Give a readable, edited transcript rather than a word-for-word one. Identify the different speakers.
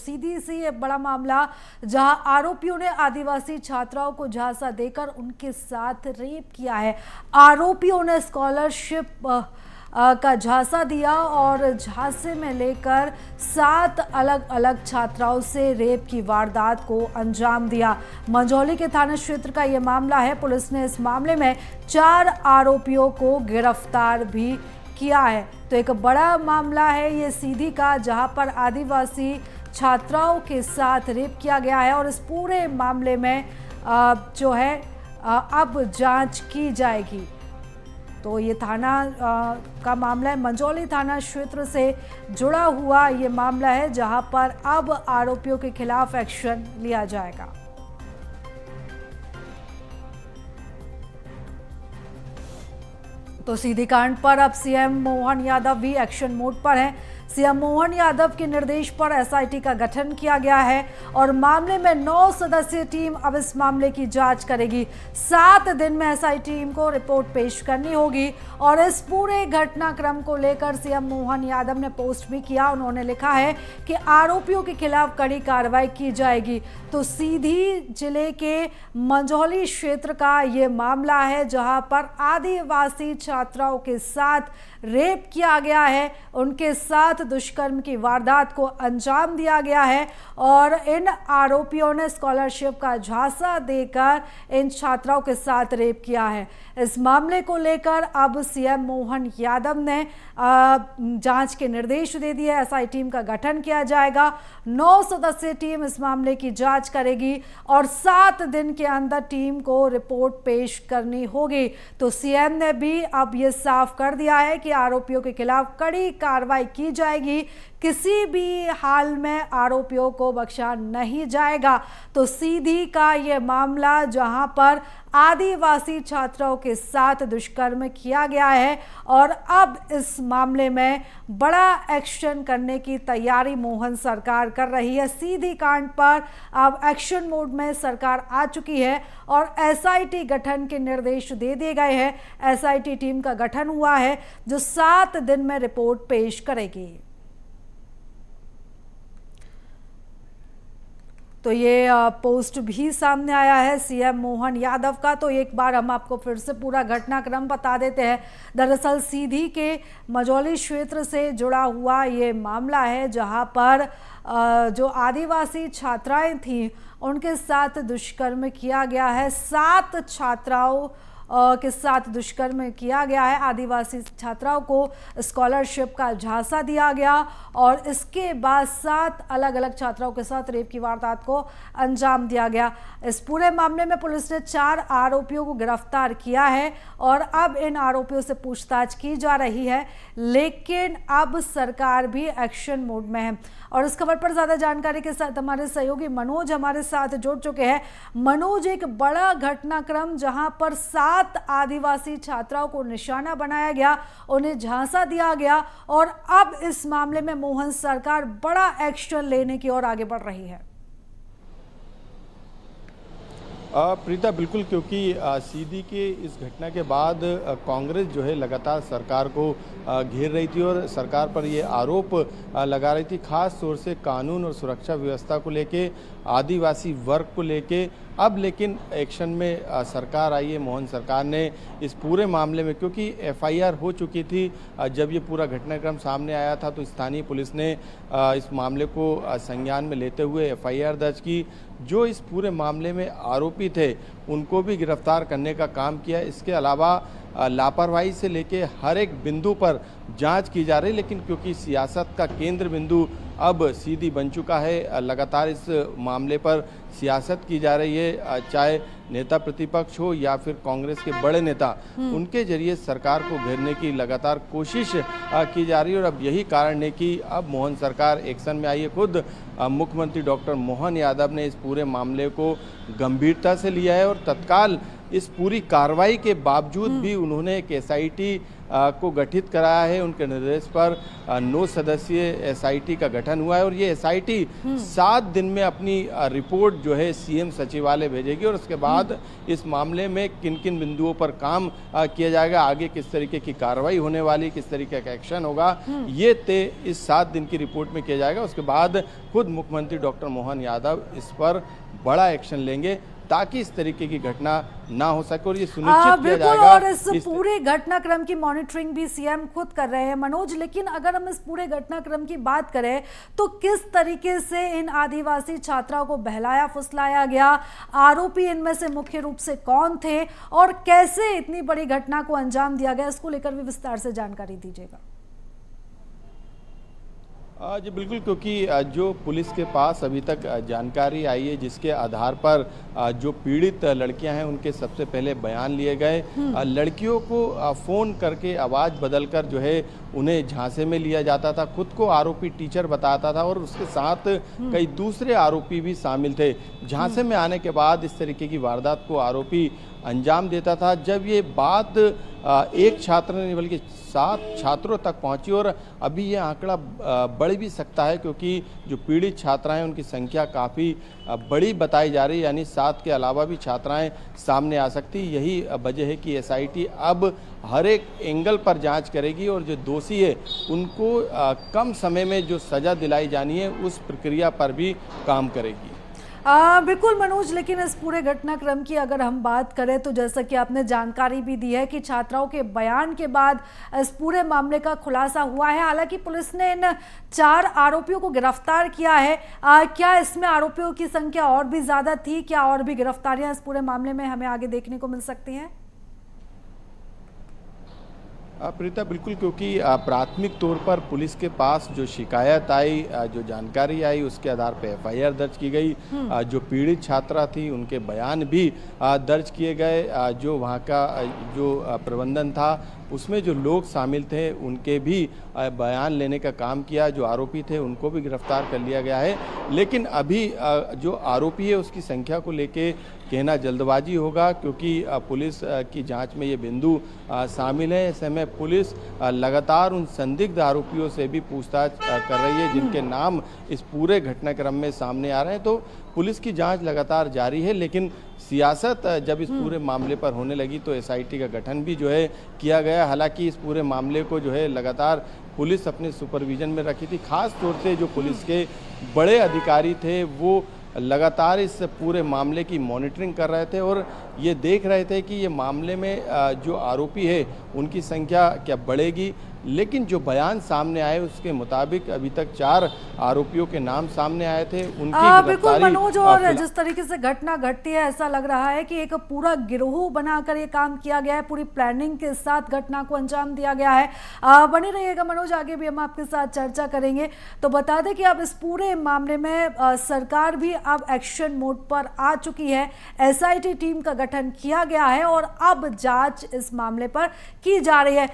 Speaker 1: सीधी सी ये बड़ा मामला जहां आरोपियों ने आदिवासी छात्राओं को झांसा देकर उनके साथ रेप किया है। आरोपियों ने स्कॉलरशिप का झांसा दिया और झांसे में लेकर 7 अलग अलग छात्राओं से रेप की वारदात को अंजाम दिया। मंझौली के थाना क्षेत्र का यह मामला है। पुलिस ने इस मामले में 4 आरोपियों को गिरफ्तार भी किया है। तो एक बड़ा मामला है ये सीधी का, जहां पर आदिवासी छात्राओं के साथ रेप किया गया है और इस पूरे मामले में जो है अब जांच की जाएगी। तो ये थाना का मामला है, मंझौली थाना क्षेत्र से जुड़ा हुआ ये मामला है, जहां पर अब आरोपियों के खिलाफ एक्शन लिया जाएगा। तो सीधी कांड पर अब सीएम मोहन यादव भी एक्शन मोड पर हैं। सीएम मोहन यादव के निर्देश पर एसआईटी का गठन किया गया है और मामले में 9 सदस्यीय टीम अब इस मामले की जांच करेगी। 7 दिन में एसआईटी टीम को रिपोर्ट पेश करनी होगी और इस पूरे घटनाक्रम को लेकर सीएम मोहन यादव ने पोस्ट भी किया। उन्होंने लिखा है कि आरोपियों के खिलाफ कड़ी कार्रवाई की जाएगी। तो सीधी जिले के मंझौली क्षेत्र का ये मामला है, जहां पर आदिवासी छात्राओं के साथ रेप किया गया है, उनके साथ दुष्कर्म की वारदात को अंजाम दिया गया है और इन आरोपियों ने स्कॉलरशिप का झांसा देकर इन छात्राओं के साथ रेप किया है। इस मामले को लेकर अब सीएम मोहन यादव ने जांच के निर्देश दे दिए। एसआईटी टीम का गठन किया जाएगा। 9 सदस्यीय टीम इस मामले की जांच करेगी और 7 दिन के अंदर टीम को रिपोर्ट पेश करनी होगी। तो सीएम ने भी अब ये साफ कर दिया है कि आरोपियों के खिलाफ कड़ी कार्रवाई की जाएगी, किसी भी हाल में आरोपियों को बख्शा नहीं जाएगा। तो सीधी का ये मामला, जहां पर आदिवासी छात्राओं के साथ दुष्कर्म किया गया है और अब इस मामले में बड़ा एक्शन करने की तैयारी मोहन सरकार कर रही है। सीधी कांड पर अब एक्शन मोड में सरकार आ चुकी है और एसआईटी गठन के निर्देश दे दिए गए हैं। एसआईटी टीम का गठन हुआ है जो 7 दिन में रिपोर्ट पेश करेगी। तो ये पोस्ट भी सामने आया है सीएम मोहन यादव का। तो एक बार हम आपको फिर से पूरा घटनाक्रम बता देते हैं। दरअसल सीधी के मंझौली क्षेत्र से जुड़ा हुआ ये मामला है, जहां पर जो आदिवासी छात्राएं थीं उनके साथ दुष्कर्म किया गया है। 7 छात्राओं के साथ दुष्कर्म किया गया है। आदिवासी छात्राओं को स्कॉलरशिप का झांसा दिया गया और इसके बाद 7 अलग अलग छात्राओं के साथ रेप की वारदात को अंजाम दिया गया। इस पूरे मामले में पुलिस ने 4 आरोपियों को गिरफ्तार किया है और अब इन आरोपियों से पूछताछ की जा रही है, लेकिन अब सरकार भी एक्शन मोड में है। और इस खबर पर ज्यादा जानकारी के साथ हमारे सहयोगी मनोज हमारे साथ जुड़ चुके हैं। मनोज, एक बड़ा घटनाक्रम जहां पर 7 आदिवासी छात्राओं को निशाना बनाया गया, उन्हें झांसा दिया गया और अब इस मामले में मोहन सरकार बड़ा एक्शन लेने की ओर आगे बढ़ रही है।
Speaker 2: प्रीता, बिल्कुल, क्योंकि सीधी के इस घटना के बाद कांग्रेस जो है लगातार सरकार को घेर रही थी और सरकार पर ये आरोप लगा रही थी, खास तौर से कानून और सुरक्षा व्यवस्था को लेके, आदिवासी वर्ग को लेके। अब लेकिन एक्शन में सरकार आई है। मोहन सरकार ने इस पूरे मामले में, क्योंकि एफआईआर हो चुकी थी, जब ये पूरा घटनाक्रम सामने आया था तो स्थानीय पुलिस ने इस मामले को संज्ञान में लेते हुए एफआईआर दर्ज की। जो इस पूरे मामले में आरोपी थे उनको भी गिरफ्तार करने का काम किया। इसके अलावा लापरवाही से लेके हर एक बिंदु पर जांच की जा रही, लेकिन क्योंकि सियासत का केंद्र बिंदु अब सीधी बन चुका है, लगातार इस मामले पर सियासत की जा रही है, चाहे नेता प्रतिपक्ष हो या फिर कांग्रेस के बड़े नेता, उनके जरिए सरकार को घेरने की लगातार कोशिश की जा रही है। और अब यही कारण है कि अब मोहन सरकार एक्शन में आई है। खुद मुख्यमंत्री डॉक्टर मोहन यादव ने इस पूरे मामले को गंभीरता से लिया है और तत्काल इस पूरी कार्रवाई के बावजूद भी उन्होंने एक एसआईटी को गठित कराया है। उनके निर्देश पर 9 सदस्यीय एसआईटी का गठन हुआ है और ये एसआईटी 7 दिन में अपनी रिपोर्ट जो है सीएम सचिवालय भेजेगी और उसके बाद इस मामले में किन किन बिंदुओं पर काम किया जाएगा, आगे किस तरीके की कार्रवाई होने वाली, किस तरीके का एक्शन होगा, ये तय इस 7 दिन की रिपोर्ट में किया जाएगा। उसके बाद खुद मुख्यमंत्री डॉक्टर मोहन यादव इस पर बड़ा एक्शन लेंगे ताकि इस तरीके की घटना ना हो सके और ये सुनिश्चित किया जाएगा।
Speaker 1: और इस पूरे घटनाक्रम की मॉनिटरिंग भी सीएम खुद कर रहे हैं मनोज, लेकिन अगर हम इस पूरे घटनाक्रम की बात करें तो किस तरीके से इन आदिवासी छात्राओं को बहलाया फुसलाया गया, आरोपी इनमें से मुख्य रूप से कौन थे और कैसे इतनी बड़ी घटना को अंजाम दिया गया, इसको लेकर भी विस्तार से जानकारी दीजिएगा।
Speaker 2: जी बिल्कुल, क्योंकि जो पुलिस के पास अभी तक जानकारी आई है जिसके आधार पर जो पीड़ित लड़कियां हैं उनके सबसे पहले बयान लिए गए। लड़कियों को फ़ोन करके आवाज़ बदलकर जो है उन्हें झांसे में लिया जाता था, खुद को आरोपी टीचर बताता था और उसके साथ कई दूसरे आरोपी भी शामिल थे। झांसे में आने के बाद इस तरीके की वारदात को आरोपी अंजाम देता था। जब ये बात एक छात्र ने बल्कि 7 छात्रों तक पहुंची और अभी ये आंकड़ा बढ़ भी सकता है क्योंकि जो पीड़ित छात्राएं उनकी संख्या काफ़ी बड़ी बताई जा रही है, यानी 7 के अलावा भी छात्राएं सामने आ सकती। यही वजह है कि एसआईटी अब हर एक एंगल पर जांच करेगी और जो दोषी है उनको कम समय में जो सज़ा दिलाई जानी है उस प्रक्रिया पर भी काम करेगी।
Speaker 1: बिल्कुल मनोज, लेकिन इस पूरे घटनाक्रम की अगर हम बात करें तो जैसा कि आपने जानकारी भी दी है कि छात्राओं के बयान के बाद इस पूरे मामले का खुलासा हुआ है। हालांकि पुलिस ने इन 4 आरोपियों को गिरफ्तार किया है। क्या इसमें आरोपियों की संख्या और भी ज्यादा थी? क्या और भी गिरफ्तारियां इस पूरे मामले में हमें आगे देखने को मिल सकती हैं?
Speaker 2: प्रीता बिल्कुल, क्योंकि प्राथमिक तौर पर पुलिस के पास जो शिकायत आई, जो जानकारी आई, उसके आधार पर एफआईआर दर्ज की गई। जो पीड़ित छात्रा थी उनके बयान भी दर्ज किए गए। जो वहाँ का जो प्रबंधन था उसमें जो लोग शामिल थे उनके भी बयान लेने का काम किया। जो आरोपी थे उनको भी गिरफ्तार कर लिया गया है, लेकिन अभी जो आरोपी है उसकी संख्या को लेके कहना जल्दबाजी होगा क्योंकि पुलिस की जांच में ये बिंदु शामिल है। ऐसे में पुलिस लगातार उन संदिग्ध आरोपियों से भी पूछताछ कर रही है जिनके नाम इस पूरे घटनाक्रम में सामने आ रहे हैं। तो पुलिस की जांच लगातार जारी है, लेकिन सियासत जब इस पूरे मामले पर होने लगी तो एसआईटी का गठन भी जो है किया गया। हालांकि इस पूरे मामले को जो है लगातार पुलिस अपने सुपरविजन में रखी थी। खास तौर से जो पुलिस के बड़े अधिकारी थे वो लगातार इस पूरे मामले की मॉनिटरिंग कर रहे थे और ये देख रहे थे कि ये मामले में जो आरोपी है उनकी संख्या क्या बढ़ेगी। लेकिन जो बयान सामने आए उसके मुताबिक अभी तक 4 आरोपियों के नाम सामने आए थे। उनकी
Speaker 1: बिल्कुल मनोज, और जिस तरीके से घटना घटती है ऐसा लग रहा है कि एक पूरा गिरोह बनाकर ये काम किया गया है, पूरी प्लानिंग के साथ घटना को अंजाम दिया गया है। बने रहिएगा मनोज, आगे भी हम आपके साथ चर्चा करेंगे। तो बता दें कि अब इस पूरे मामले में सरकार भी अब एक्शन मोड पर आ चुकी है। एसआईटी टीम का गठन किया गया है और अब जांच इस मामले पर की जा रही है।